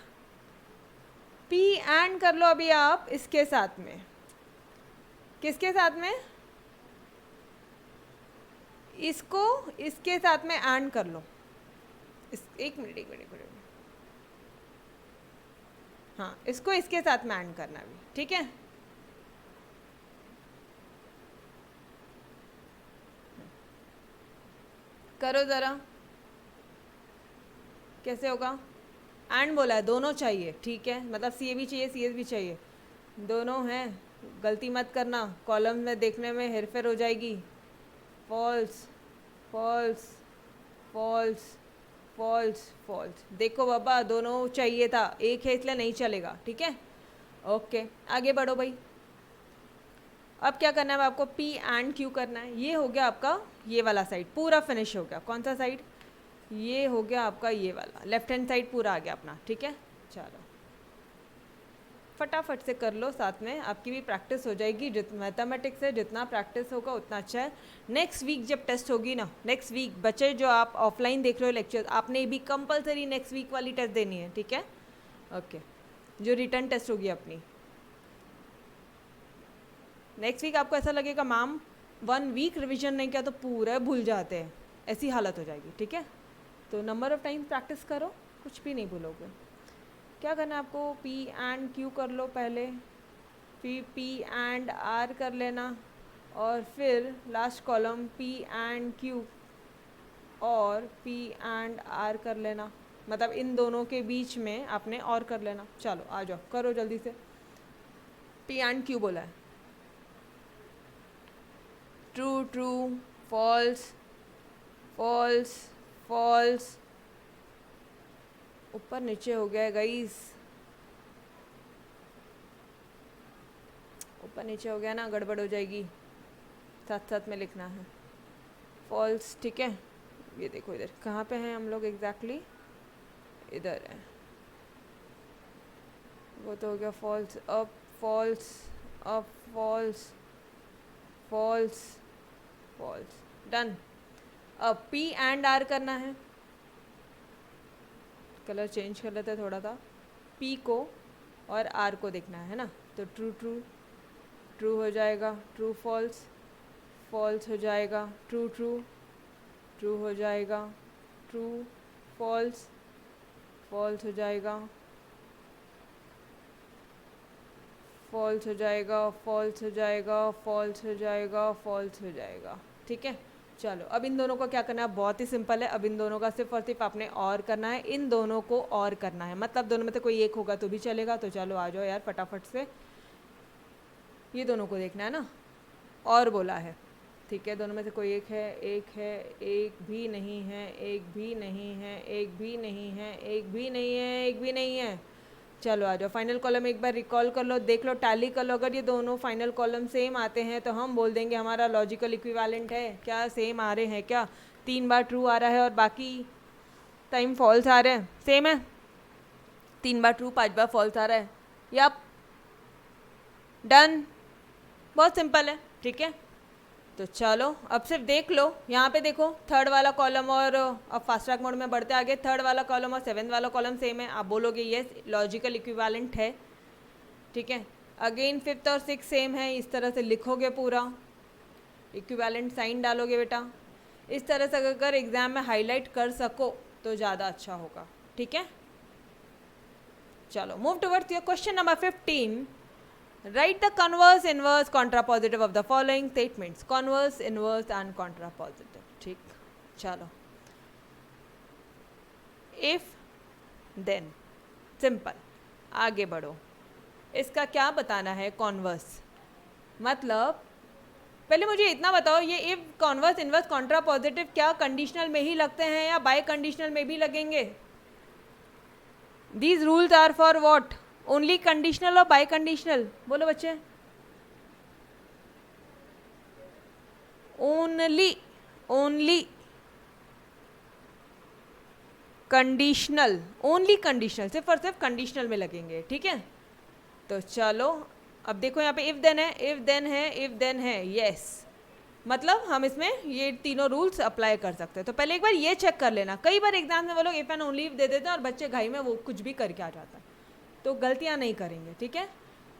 पी एंड कर लो अभी आप इसके साथ में, किसके साथ में, इसको इसके साथ में एंड कर लो। एक मिनट, हाँ इसको इसके साथ में एंड करना भी, ठीक है। करो ज़रा, कैसे होगा। एंड बोला है, दोनों चाहिए, ठीक है, मतलब सी ए भी चाहिए सी एस भी चाहिए, दोनों हैं। गलती मत करना, कॉलम में देखने में हेरफेर हो जाएगी। False false false false false, देखो बाबा दोनों चाहिए था, एक है इसलिए नहीं चलेगा, ठीक है। ओके आगे बढ़ो भाई। अब क्या करना है आपको, पी एंड क्यू करना है। ये हो गया आपका ये वाला साइड पूरा फिनिश हो गया। कौन सा साइड, ये हो गया आपका ये वाला, लेफ्ट हैंड साइड पूरा आ गया अपना, ठीक है। चलो फटाफट से कर लो, साथ में आपकी भी प्रैक्टिस हो जाएगी। मैथमेटिक्स है जितना प्रैक्टिस होगा उतना अच्छा है। नेक्स्ट वीक जब टेस्ट होगी ना, नेक्स्ट वीक बच्चे जो आप ऑफलाइन देख रहे हो लेक्चर, आपने भी कंपलसरी नेक्स्ट वीक वाली टेस्ट देनी है, ठीक है। ओके, जो रिटर्न टेस्ट होगी अपनी नेक्स्ट वीक, आपको ऐसा लगेगा मैम 1 वीक रिविजन नहीं किया तो पूरा भूल जाते हैं, ऐसी हालत हो जाएगी, ठीक है। तो नंबर ऑफ टाइम प्रैक्टिस करो, कुछ भी नहीं भूलोगे। क्या करना है आपको, पी एंड क्यू कर लो पहले, फिर पी एंड आर कर लेना, और फिर last column P and Q और पी एंड आर कर लेना, मतलब इन दोनों के बीच में आपने और कर लेना। चलो आ जाओ, करो जल्दी से। पी एंड क्यू बोला है, true true, false false false, ऊपर नीचे हो गया गाइस, ऊपर नीचे हो गया ना, गड़बड़ हो जाएगी, साथ साथ में लिखना है। फॉल्स, ठीक है। ये देखो इधर कहाँ पे हैं हम लोग एग्जैक्टली, इधर है, वो तो हो गया false up false up false false false, done. अब पी एंड आर करना है, कलर चेंज कर लेते हैं थोड़ा सा, पी को और आर को देखना है ना। तो ट्रू ट्रू ट्रू हो जाएगा, ट्रू फॉल्स फॉल्स हो जाएगा, ट्रू ट्रू ट्रू हो जाएगा, ट्रू फॉल्स फॉल्स हो जाएगा, फॉल्स हो जाएगा, फॉल्स हो जाएगा, फॉल्स हो जाएगा, फॉल्स हो जाएगा, ठीक है। चलो अब इन दोनों को क्या करना है, बहुत ही सिंपल है। अब इन दोनों का सिर्फ और सिर्फ आपने और करना है, इन दोनों को और करना है, मतलब दोनों में से कोई एक होगा तो भी चलेगा। तो चलो आ जाओ यार फटाफट से, ये दोनों को देखना है ना, और बोला है, ठीक है। दोनों में से कोई एक है, एक है, एक भी नहीं है, एक भी नहीं है, एक भी नहीं है, एक भी नहीं है, एक भी नहीं है। चलो आ जाओ, फाइनल कॉलम एक बार रिकॉल कर लो, देख लो, टैली कर लो। अगर ये दोनों फाइनल कॉलम सेम आते हैं तो हम बोल देंगे हमारा लॉजिकल इक्विवेलेंट है। क्या सेम आ रहे हैं क्या, 3 बार ट्रू आ रहा है और बाकी टाइम फॉल्स आ रहे हैं, सेम है, 3 बार ट्रू 5 बार फॉल्स आ रहा है, या डन, बहुत सिंपल है, ठीक है। तो चलो अब सिर्फ देख लो, यहाँ पे देखो थर्ड वाला कॉलम, और अब फास्ट ट्रैक मोड में बढ़ते आगे, थर्ड वाला कॉलम और 7th वाला कॉलम सेम है, आप बोलोगे यस लॉजिकल इक्विवेलेंट है, ठीक है। अगेन 5th और 6th सेम है, इस तरह से लिखोगे, पूरा इक्विवेलेंट साइन डालोगे बेटा। इस तरह से अगर एग्जाम में हाईलाइट कर सको तो ज़्यादा अच्छा होगा, ठीक है। चलो move towards your question number 15। Write the converse, inverse, contrapositive of the following statements. Converse, inverse and contrapositive. ठीक, चलो। If, then, simple. आगे बढ़ो। इसका क्या बताना है converse? मतलब पहले मुझे इतना बताओ, ये if, converse, inverse, contrapositive क्या कंडीशनल में ही लगते हैं या बाय कंडीशनल में भी लगेंगे? These rules are for what? Only conditional और बाय कंडीशनल, बोलो बच्चे। ओनली कंडीशनल, ओनली कंडीशनल, सिर्फ और सिर्फ कंडीशनल में लगेंगे, ठीक है। तो चलो अब देखो यहाँ पे इफ देन है, इफ देन है, इफ देन है, यस मतलब हम इसमें ये तीनों रूल्स अप्लाई कर सकते हैं। तो पहले एक बार ये चेक कर लेना, कई बार एग्जाम में वो लोग इफ एंड ओनली दे देते हैं और बच्चे घाई में वो कुछ भी करके आ जाता है, तो गलतियाँ नहीं करेंगे, ठीक है।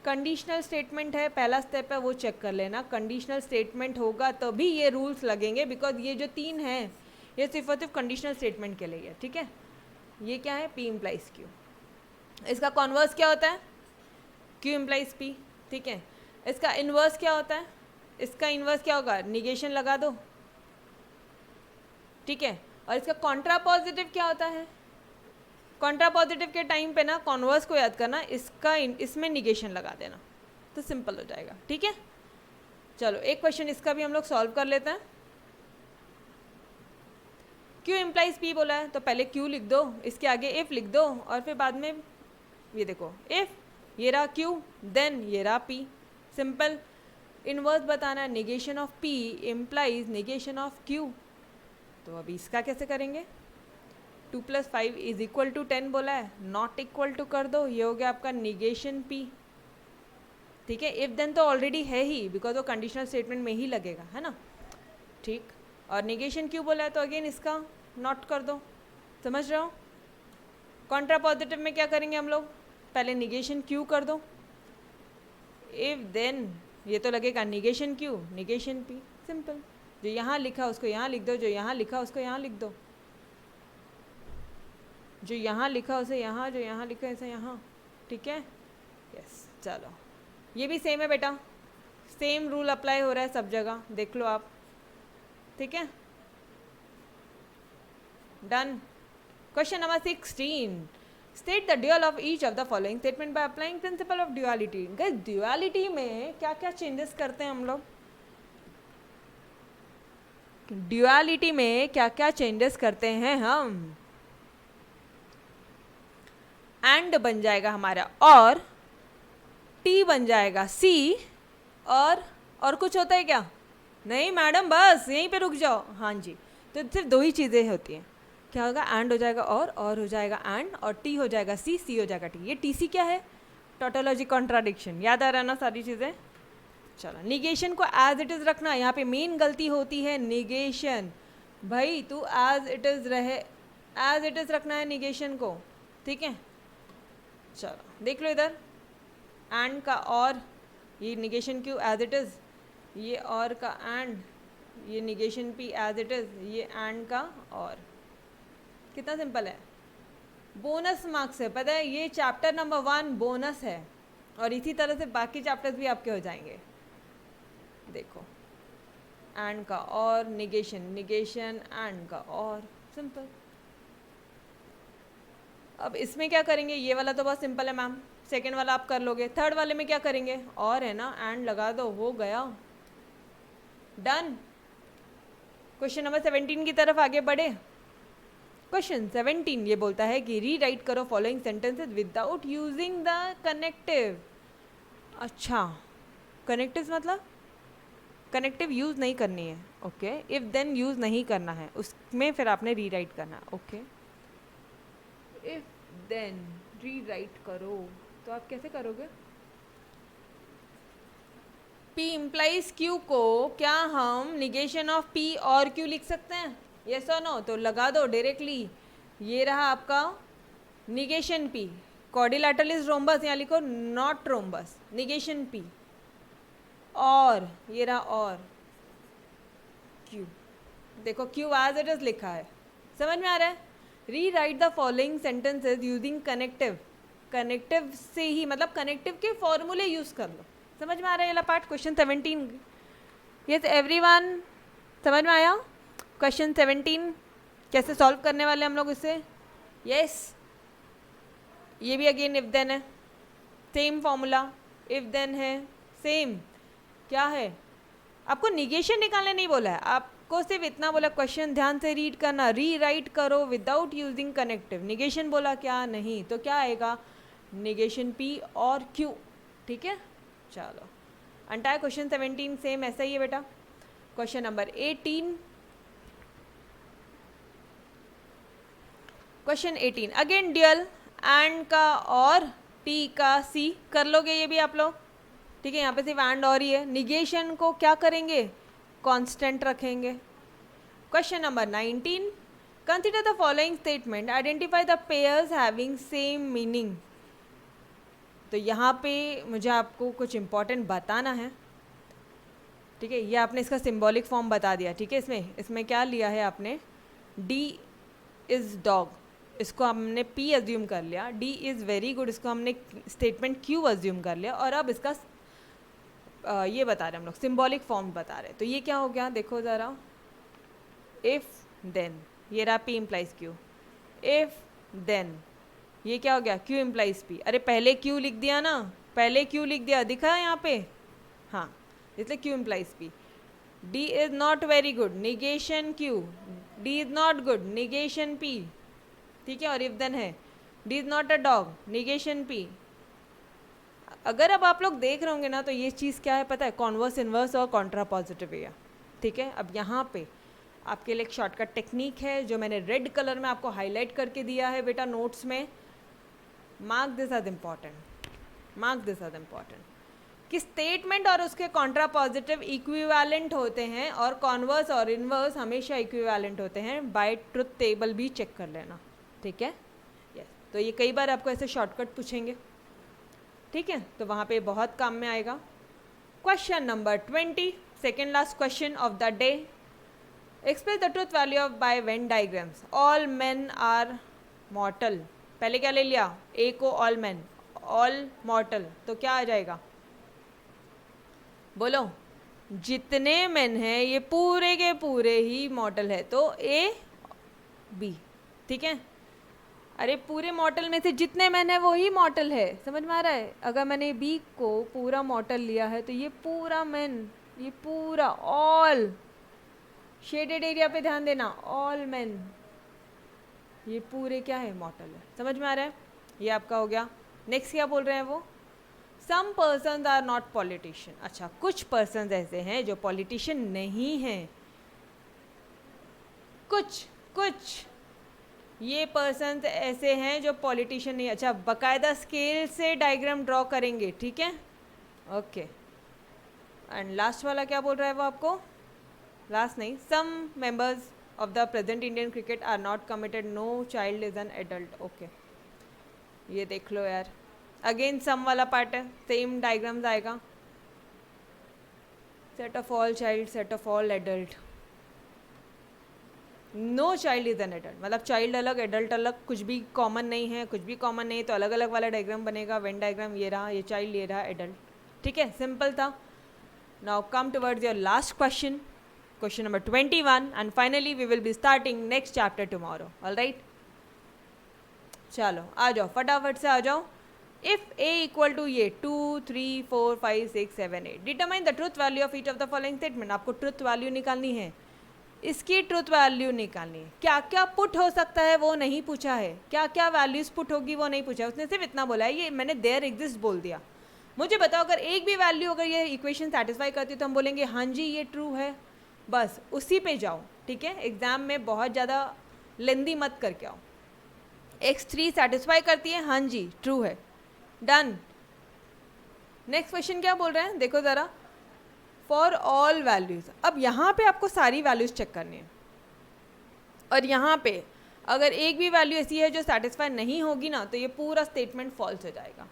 कंडीशनल स्टेटमेंट है, पहला स्टेप है वो चेक कर लेना, कंडीशनल स्टेटमेंट होगा तभी ये रूल्स लगेंगे, बिकॉज ये जो 3 हैं ये सिर्फ और सिर्फ कंडीशनल स्टेटमेंट के लिए है, ठीक है। ये क्या है, P इम्प्लाइज Q, इसका कॉन्वर्स क्या होता है, Q इम्प्लाइज P, ठीक है। इसका इन्वर्स क्या होता है, इसका इन्वर्स क्या होगा, निगेशन लगा दो, ठीक है। और इसका कॉन्ट्रा पॉजिटिव क्या होता है, कॉन्ट्रा पॉजिटिव के टाइम पे ना कॉन्वर्स को याद करना, इसका इसमें निगेशन लगा देना, तो सिंपल हो जाएगा, ठीक है। चलो एक क्वेश्चन इसका भी हम लोग सॉल्व कर लेते हैं। Q इम्प्लाइज P बोला है, तो पहले Q लिख दो, इसके आगे इफ लिख दो, और फिर बाद में ये देखो इफ ये रहा Q देन ये रहा P, सिंपल। इनवर्स बताना है, negation of P implies negation of Q, तो अभी इसका कैसे करेंगे, 2 + 5 = 10 बोला है, नॉट इक्वल टू कर दो, ये हो गया आपका निगेशन P, ठीक है। इफ देन तो ऑलरेडी है ही, बिकॉज वो कंडीशनल स्टेटमेंट में ही लगेगा, है ना, ठीक। और निगेशन Q बोला है तो अगेन इसका नॉट कर दो, समझ रहे हो। कॉन्ट्रा पॉजिटिव में क्या करेंगे हम लोग, पहले निगेशन Q कर दो, इफ देन ये तो लगेगा negation Q negation P, simple. जो यहाँ लिखा उसको यहाँ लिख दो, जो यहाँ लिखा उसको यहाँ लिख दो, जो यहाँ लिखा उसे यहाँ, जो यहाँ लिखा ऐसा यहाँ, ठीक है, यस। चलो ये भी सेम है बेटा, सेम रूल अप्लाई हो रहा है सब जगह, देख लो आप, ठीक है, done. Question number 16, state the dual of each of the following statement by applying principle of duality. Guys duality में क्या क्या चेंजेस करते हैं हम लोग, ड्यूअलिटी में क्या क्या चेंजेस करते हैं हम, एंड बन जाएगा हमारा, और T बन जाएगा C, और कुछ होता है क्या, नहीं मैडम बस यहीं पे रुक जाओ, हाँ जी। तो सिर्फ 2 ही चीज़ें होती हैं, क्या होगा, एंड हो जाएगा और हो जाएगा एंड, और T हो जाएगा C, C हो जाएगा T। ये TC क्या है, टोटोलॉजी कॉन्ट्राडिक्शन, याद आ रहा है ना सारी चीज़ें। चलो निगेशन को एज इट इज़ रखना, यहाँ पे मेन गलती होती है निगेशन, भाई तू एज इट इज़ रहे, एज इट इज़ रखना है निगेशन को, ठीक है। चलो देख लो इधर, एंड का और, ये negation Q as it is, ये और का एंड, ये negation P as it is, ये एंड का और, कितना सिंपल है। बोनस मार्क्स है, पता है ये चैप्टर नंबर 1 बोनस है, और इसी तरह से बाकी चैप्टर्स भी आपके हो जाएंगे। देखो एंड का और, निगेशन निगेशन एंड का और, सिंपल। अब इसमें क्या करेंगे, ये वाला तो बहुत सिंपल है मैम, सेकेंड वाला आप कर लोगे, थर्ड वाले में क्या करेंगे, और है ना, एंड लगा दो, हो गया, डन। क्वेश्चन नंबर 17 की तरफ आगे बढ़े। क्वेश्चन 17 ये बोलता है कि री राइट करो following sentences without using the connective. अच्छा कनेक्टिव मतलब कनेक्टिव यूज़ नहीं करनी है, ओके। इफ़ देन यूज़ नहीं करना है, उसमें फिर आपने री राइट करना, ओके। इफ़ देन री राइट करो तो आप कैसे करोगे, P इम्प्लाइज Q को क्या हम निगेशन ऑफ P और Q लिख सकते हैं, यस और नो, तो लगा दो डायरेक्टली। ये रहा आपका negation P, quadrilateral is rhombus, यहाँ लिखो नॉट रोम्बस, निगेशन P, और ये रहा और Q, देखो Q एज इट इज लिखा है, समझ में आ रहा है। री right the following sentences using connective, connective से ही मतलब कनेक्टिव के फॉर्मूले यूज़ कर लो, समझ में आ रहा है ये पार्ट। क्वेश्चन 17, यस एवरीवन समझ में आया। क्वेश्चन 17 कैसे सॉल्व करने वाले हम लोग इसे, यस ये भी अगेन इफ देन है, सेम फॉर्मूला, इफ देन है सेम, क्या है आपको निगेशन निकालने नहीं बोला है, आपको सिर्फ इतना बोला, क्वेश्चन ध्यान से रीड करना, री राइट करो विदाउट यूजिंग कनेक्टिव। निगेशन बोला क्या, नहीं, तो क्या आएगा निगेशन P और Q, ठीक है। चलो अंटायर क्वेश्चन 17 सेम ऐसा ही है बेटा। Question number 18, question 18 again dual, and का और T का C कर लोगे ये भी आप लोग, ठीक है। यहाँ पे सिर्फ एंड और ही है। निगेशन को क्या करेंगे, कांस्टेंट रखेंगे। Question number 19, consider the following statement, identify the pairs having same meaning. तो यहाँ पे मुझे आपको कुछ इंपॉर्टेंट बताना है, ठीक है। ये आपने इसका सिंबॉलिक फॉर्म बता दिया, ठीक है। इसमें क्या लिया है आपने, डी इज़ डॉग, इसको हमने पी अज्यूम कर लिया। डी इज़ वेरी गुड, इसको हमने स्टेटमेंट क्यू अज्यूम कर लिया। और अब इसका ये बता रहे हैं हम लोग, सिंबॉलिक फॉर्म बता रहे हैं। तो ये क्या हो गया, देखो ज़रा, इफ़ देन, ये रहा P implies Q. If then ये क्या हो गया, क्यू इम्प्लाइज पी। अरे पहले क्यू लिख दिया ना, पहले क्यू लिख दिया, दिखा है यहाँ पे, हाँ, इसलिए Q implies P. D is not very good, negation Q. D is not good, negation P, ठीक है। और इफ देन है, D is not a dog, negation P. अगर अब आप लोग देख रहे होंगे ना, तो ये चीज़ क्या है पता है, कॉन्वर्स, इन्वर्स और कॉन्ट्रा पॉजिटिव है, ठीक है। अब यहाँ पे आपके लिए एक शॉर्टकट टेक्निक है जो मैंने रेड कलर में आपको हाईलाइट करके दिया है बेटा नोट्स में। Mark this as important, mark this as important, कि स्टेटमेंट और उसके कॉन्ट्रा पॉजिटिव इक्विवेलेंट होते हैं और कॉन्वर्स और इन्वर्स हमेशा इक्विवेलेंट होते हैं। बाय ट्रुथ टेबल भी चेक कर लेना, ठीक है। यस, तो ये कई बार आपको ऐसे शॉर्टकट पूछेंगे, ठीक है, तो वहाँ पे बहुत काम में आएगा। Question number 20, second last question of the day, express the truth value of by Venn diagrams. All men are mortal, पहले क्या ले लिया, ए को ऑल मैन, ऑल मॉर्टल, तो क्या आ जाएगा, बोलो, जितने मैन हैं ये पूरे के पूरे ही मॉर्टल है, तो ए बी, ठीक है। अरे पूरे मॉर्टल में से जितने मैन है वो ही मॉर्टल है, समझ में आ रहा है। अगर मैंने बी को पूरा मॉर्टल लिया है तो ये पूरा मैन, ये पूरा ऑल, शेडेड एरिया पे ध्यान देना, ऑल मैन, ये पूरे क्या है, मॉर्टल है, समझ में आ रहा है। ये आपका हो गया। नेक्स्ट क्या बोल रहे हैं वो, some person are not politician. अच्छा, कुछ पर्सन ऐसे हैं जो पॉलिटिशियन नहीं हैं, कुछ कुछ ये पर्सन ऐसे हैं जो पॉलिटिशियन नहीं। अच्छा, बकायदा स्केल से डायग्राम ड्रॉ करेंगे, ठीक है, ओके। एंड लास्ट वाला क्या बोल रहा है वो आपको, लास्ट नहीं, some members of the present Indian cricket are not committed, no child is an adult, okay। ये देख लो यार, अगेन सम वाला पार्ट है, सेम डायग्राम्स आएगा, set of all child, set of all adult, no child is an adult, मतलब चाइल्ड अलग एडल्ट अलग, कुछ भी कॉमन नहीं है, कुछ भी कॉमन नहीं है तो अलग अलग वाला डायग्राम बनेगा। वेन डायग्राम ये रहा, ये चाइल्ड ये रहा एडल्ट, ठीक है, सिंपल था। Now come towards your last question, question number 21, and finally we will be starting next chapter tomorrow, all right। चलो आ जाओ, फटाफट से आ जाओ। इफ a इक्वल टू ये 2 3 4 5 6 7 8, determine the truth value of each of the following statement. आपको ट्रुथ वैल्यू निकालनी है, इसकी ट्रुथ वैल्यू निकालनी है। क्या क्या पुट हो सकता है वो नहीं पूछा है, क्या क्या वैल्यूज पुट होगी वो नहीं पूछा है, उसने सिर्फ इतना बोला है, ये मैंने देयर एग्जिस्ट बोल दिया। मुझे बताओ अगर एक भी वैल्यू अगर ये इक्वेशन सेटिस्फाई करती है तो हम बोलेंगे हाँ जी ये ट्रू है, बस उसी पे जाओ, ठीक है। एग्जाम में बहुत ज़्यादा लेंदी मत करके आओ। x3 सेटिस्फाई करती है, हाँ जी ट्रू है, डन। नेक्स्ट क्वेश्चन क्या बोल रहे हैं, देखो ज़रा, फॉर ऑल वैल्यूज़। अब यहाँ पे आपको सारी वैल्यूज़ चेक करनी है, और यहाँ पे अगर एक भी वैल्यू ऐसी है जो सेटिस्फाई नहीं होगी ना तो ये पूरा स्टेटमेंट फॉल्स हो जाएगा,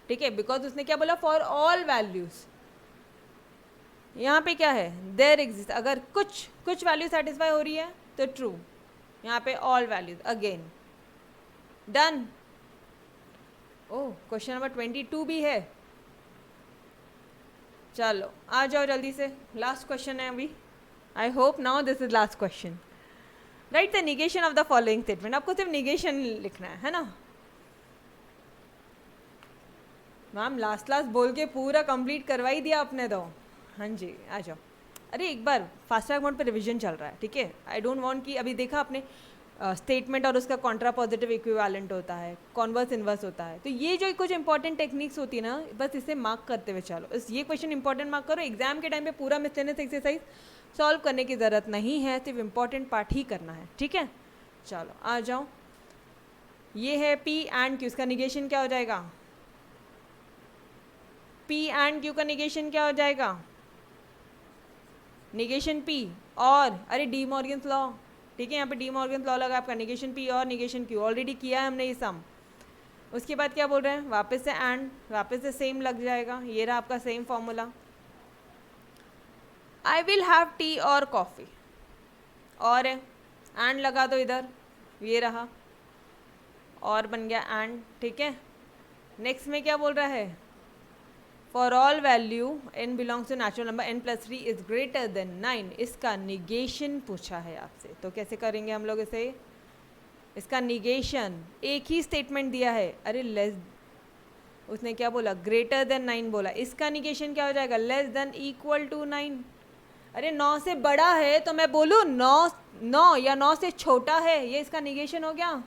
ठीक है, बिकॉज उसने क्या बोला, फॉर ऑल वैल्यूज़। यहाँ पे क्या है, देयर एग्जिस्ट, अगर कुछ वैल्यू सेटिस्फाई हो रही है तो ट्रू, यहाँ पे ऑल वैल्यूज, अगेन डन। ओह, क्वेश्चन नंबर 22 भी है, चलो आ जाओ जल्दी से, लास्ट क्वेश्चन है अभी। I hope now this is last question. Right the negation of the following statement. आपको सिर्फ निगेशन लिखना है ना मैम, लास्ट बोल के पूरा कंप्लीट करवा ही दिया आपने तो। हाँ जी आ जाओ। अरे एक बार फास्ट ट्रैक मोड पे रिवीजन चल रहा है, ठीक है। आई डोंट वांट कि अभी देखा आपने स्टेटमेंट और उसका कॉन्ट्रा पॉजिटिव इक्विवेलेंट होता है, कॉन्वर्स इन्वर्स होता है, तो ये जो कुछ इंपॉर्टेंट टेक्निक्स होती है ना, बस इसे मार्क करते हुए चलो। इस ये क्वेश्चन इंपॉर्टेंट मार्क करो, एग्जाम के टाइम पे पूरा मिसलेनियस एक्सरसाइज सॉल्व करने की ज़रूरत नहीं है, सिर्फ इंपॉर्टेंट पार्ट ही करना है, ठीक है। चलो आ जाओ, ये है पी एंड क्यू, इसका निगेशन क्या हो जाएगा, पी एंड क्यू का निगेशन क्या हो जाएगा, निगेशन पी और अरे डी मॉर्गन्स लॉ, ठीक है, यहाँ पे डी मॉर्गन्स लॉ लगा आपका, निगेशन पी और निगेशन क्यू, ऑलरेडी किया है हमने ये सम। उसके बाद क्या बोल रहे हैं, वापस से एंड, वापस से सेम लग जाएगा, ये रहा आपका same formula, I will have T और कॉफ़ी, और एंड लगा दो इधर, ये रहा और बन गया एंड, ठीक है। नेक्स्ट में क्या बोल रहा है, for all value n belongs to natural number n plus 3 is greater than 9, इसका निगेशन पूछा है आपसे, तो कैसे करेंगे हम लोग इसे, इसका निगेशन, एक ही स्टेटमेंट दिया है, अरे लेस, उसने क्या बोला, ग्रेटर देन 9 बोला, इसका निगेशन क्या हो जाएगा, लेस देन इक्वल टू 9। अरे 9 से बड़ा है तो मैं बोलूँ 9 या 9 से छोटा है, ये इसका निगेशन हो गया।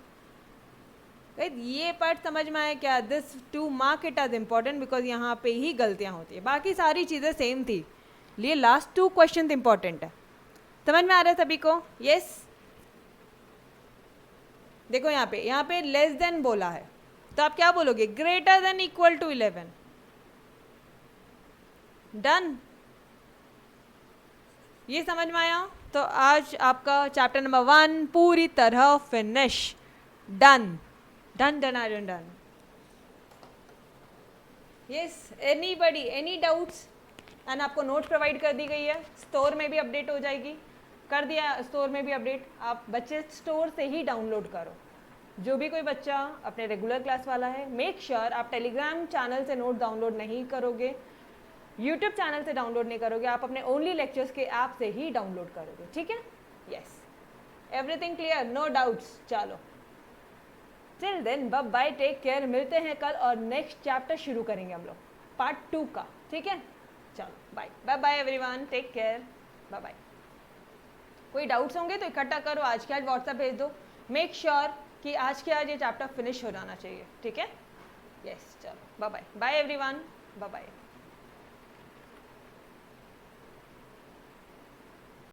ये पार्ट समझ में आया क्या, this to mark it as important because यहाँ पे ही गलतियाँ होती है, बाकी सारी चीज़ें सेम थी, लिए लास्ट 2 क्वेश्चन इंपॉर्टेंट है। समझ में आ रहा है सभी को, यस। देखो यहाँ पे लेस देन बोला है, तो आप क्या बोलोगे, greater than equal to 11, done. ये समझ में आया, तो आज आपका चैप्टर नंबर 1 पूरी तरह finish, done done done I done. Yes, anybody, any doubts, and आपको नोट प्रोवाइड कर दी गई है, स्टोर में भी अपडेट हो जाएगी, कर दिया स्टोर में भी अपडेट, आप बच्चे स्टोर से ही डाउनलोड करो। जो भी कोई बच्चा अपने रेगुलर क्लास वाला है, मेक श्योर आप टेलीग्राम चैनल से नोट डाउनलोड नहीं करोगे, यूट्यूब चैनल से डाउनलोड नहीं करोगे, आप अपने ओनली लेक्चर्स के ऐप से ही डाउनलोड करोगे, ठीक है। Yes, everything clear, no doubts. चलो till then bye bye, take care, मिलते हैं कल और नेक्स्ट चैप्टर शुरू करेंगे हम लोग पार्ट 2 का, ठीक है। चलो bye bye bye everyone, take care, bye bye. कोई डाउट्स होंगे तो इकट्ठा करो, आज के आज व्हाट्सएप भेज दो, मेक श्योर कि आज के आज ये चैप्टर फिनिश हो जाना चाहिए, ठीक है। यस, चलो bye bye bye everyone, bye bye.